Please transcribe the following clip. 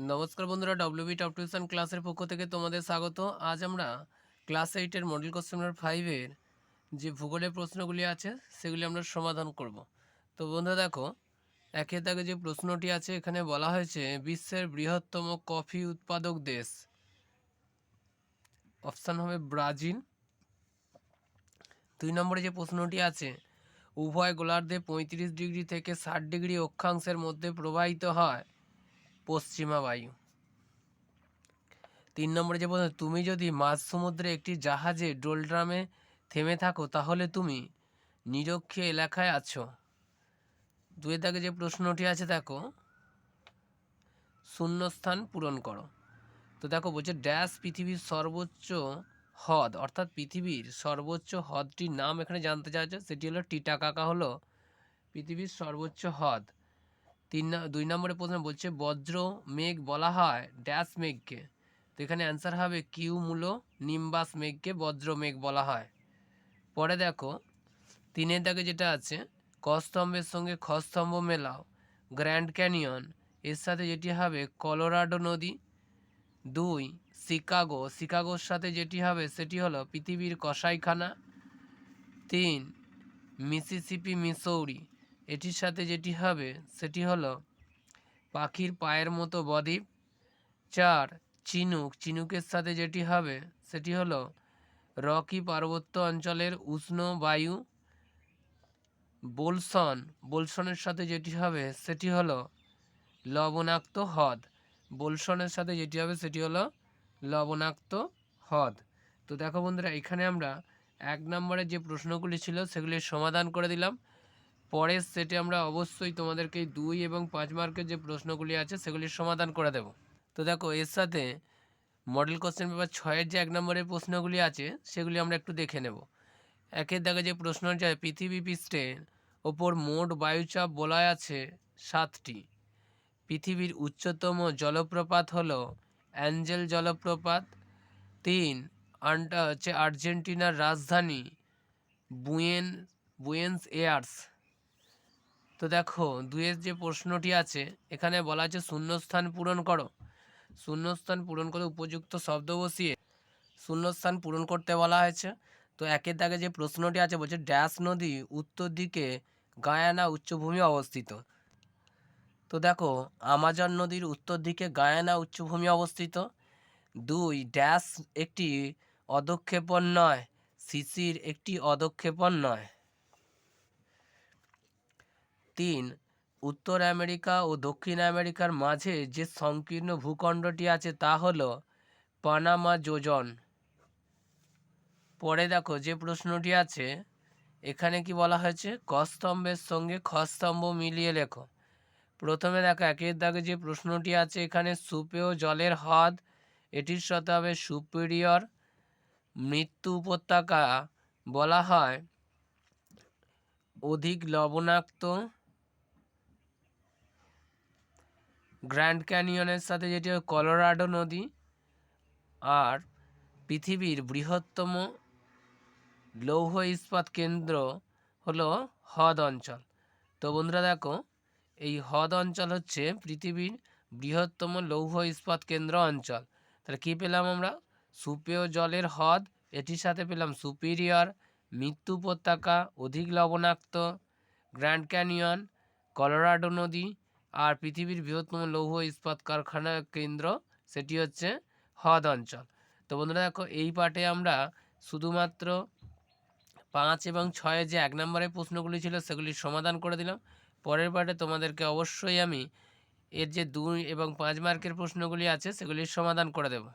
নমস্কার বন্ধুরা, WB top tuition ক্লাসের পক্ষ থেকে তোমাদের স্বাগত। আজ আমরা ক্লাস 8-এর মডেল কোশ্চেন নাম্বার 5-এর যে ভূগোলের প্রশ্নগুলি আছে সেগুলি আমরা সমাধান করব। তো বন্ধুরা দেখো, একের দাগে যে প্রশ্নটি আছে এখানে বলা হয়েছে বিশ্বের বৃহত্তম কফি উৎপাদক দেশ। অপশান হবে ব্রাজিল। 2 নম্বরে যে প্রশ্নটি আছে উভয় গোলার্ধে 35 ডিগ্রি থেকে 60 ডিগ্রি অক্ষাংশের মধ্যে প্রবাহিত হয় পশ্চিমা বায়ু। 3 নম্বরে যে বলছে তুমি যদি মাঝ সমুদ্রে একটি জাহাজে ডোলড্রামে থেমে থাকো তাহলে তুমি নিরক্ষীয় এলাকায় আছো। 2 দাগে যে প্রশ্নটি আছে দেখো, শূন্যস্থান পূরণ করো। তো দেখো বলছে ড্যাশ পৃথিবীর সর্বোচ্চ হ্রদ, অর্থাৎ পৃথিবীর সর্বোচ্চ হ্রদটির নাম এখানে জানতে চাইছে, সেটি হলো টিটাকাকা হলো পৃথিবীর সর্বোচ্চ হ্রদ। 2 নম্বরে প্রশ্ন বলছে বজ্র মেঘ বলা হয় ড্যাশ মেঘকে। তো এখানে অ্যান্সার হবে কিউ মূলো নিম্বাস মেঘকে বজ্র মেঘ বলা হয়। পরে দেখো 3 দাগে যেটা আছে ক স্তম্ভের সঙ্গে খ স্তম্ভ মেলাও, গ্র্যান্ড ক্যানিয়ন এর সাথে যেটি হবে কলোরাডো নদী। 2 শিকাগোর সাথে যেটি হবে সেটি হলো পৃথিবীর কসাইখানা। 3 মিসিসিপি মিসৌরি এটির সাথে যেটি হবে সেটি হলো পাখির পায়ের মতো বদ্বীপ। 4 চিনুকের সাথে যেটি হবে সেটি হলো রকি পার্বত্য অঞ্চলের উষ্ণ বায়ু। বোলসনের সাথে যেটি হবে সেটি হলো লবণাক্ত হ্রদ। বোলসনের সাথে যেটি হবে সেটি হলো লবণাক্ত হ্রদ। তো দেখো বন্ধুরা, এখানে আমরা 1 নম্বরের যে প্রশ্নগুলি ছিল সেগুলির সমাধান করে দিলাম। পরের সেটে আমরা অবশ্যই তোমাদেরকে 2 এবং 5 মার্কের যে প্রশ্নগুলি আছে সেগুলির সমাধান করে দেব। তো দেখো এর সাথে মডেল কোশ্চেন পেপার 6-এর যে 1 নম্বরের প্রশ্নগুলি আছে সেগুলি আমরা একটু দেখে নেব। একের দাগে যে প্রশ্নটি আছে পৃথিবী পৃষ্ঠের ওপর মোট বায়ুচাপ বলয় আছে 7টি। পৃথিবীর উচ্চতম জলপ্রপাত হলো অ্যাঞ্জেল জলপ্রপাত। 3 আর্জেন্টিনার রাজধানী বুয়েন্স এয়ার্স। তো দেখো 2-এর যে প্রশ্নটি আছে এখানে বলা আছে শূন্যস্থান পূরণ করো। শূন্যস্থান পূরণ করে উপযুক্ত শব্দ বসিয়ে শূন্যস্থান পূরণ করতে বলা হয়েছে। তো একের দাগে যে প্রশ্নটি আছে বলছে ড্যাশ নদী উত্তর দিকে গায়ানা উচ্চভূমি অবস্থিত। তো দেখো আমাজন নদীর উত্তর দিকে গায়ানা উচ্চভূমি অবস্থিত। 2 ড্যাশ একটি অধঃক্ষেপণ নয়, শিশির একটি অধঃক্ষেপণ নয়। 3 উত্তর আমেরিকা ও দক্ষিণ আমেরিকার মাঝে যে সংকীর্ণ ভূখণ্ডটি আছে তা হলো পানামা যোজন। পরে দেখো যে প্রশ্নটি আছে এখানে কি বলা হয়েছে ক স্তম্ভের সঙ্গে খ স্তম্ভ মিলিয়ে লেখো। প্রথমে দেখো একের দাগে যে প্রশ্নটি আছে এখানে সুপেয় জলের হ্রদ, এটির সাথে হবে সুপিরিয়র। মৃত্যু উপত্যকা বলা হয় অধিক লবণাক্ত। গ্র্যান্ড ক্যানিয়নের সাথে যেটি হয় কলোরাডো নদী। আর পৃথিবীর বৃহত্তম লৌহ ইস্পাত কেন্দ্র হলো হ্রদ অঞ্চল। তো বন্ধুরা দেখো এই হ্রদ অঞ্চল হচ্ছে পৃথিবীর বৃহত্তম লৌহ ইস্পাত কেন্দ্র অঞ্চল। তাহলে কী পেলাম আমরা সুপেয় জলের হ্রদ, এটির সাথে পেলাম সুপিরিয়র, মৃত্যু উপত্যকা অধিক লবণাক্ত, গ্র্যান্ড ক্যানিয়ন, কলোরাডো নদী আর পৃথিবীর বৃহত্তম লৌহ ইস্পাত কারখানা কেন্দ্র সেটি হচ্ছে হ্রদ অঞ্চল। তো বন্ধুরা দেখো এই পার্টে আমরা শুধুমাত্র 5 এবং 6-এ যে 1 নম্বরের প্রশ্নগুলি ছিল সেগুলির সমাধান করে দিলাম। পরের পার্টে তোমাদেরকে অবশ্যই আমি এর যে 2 এবং 5 মার্কের প্রশ্নগুলি আছে সেগুলির সমাধান করে দেব।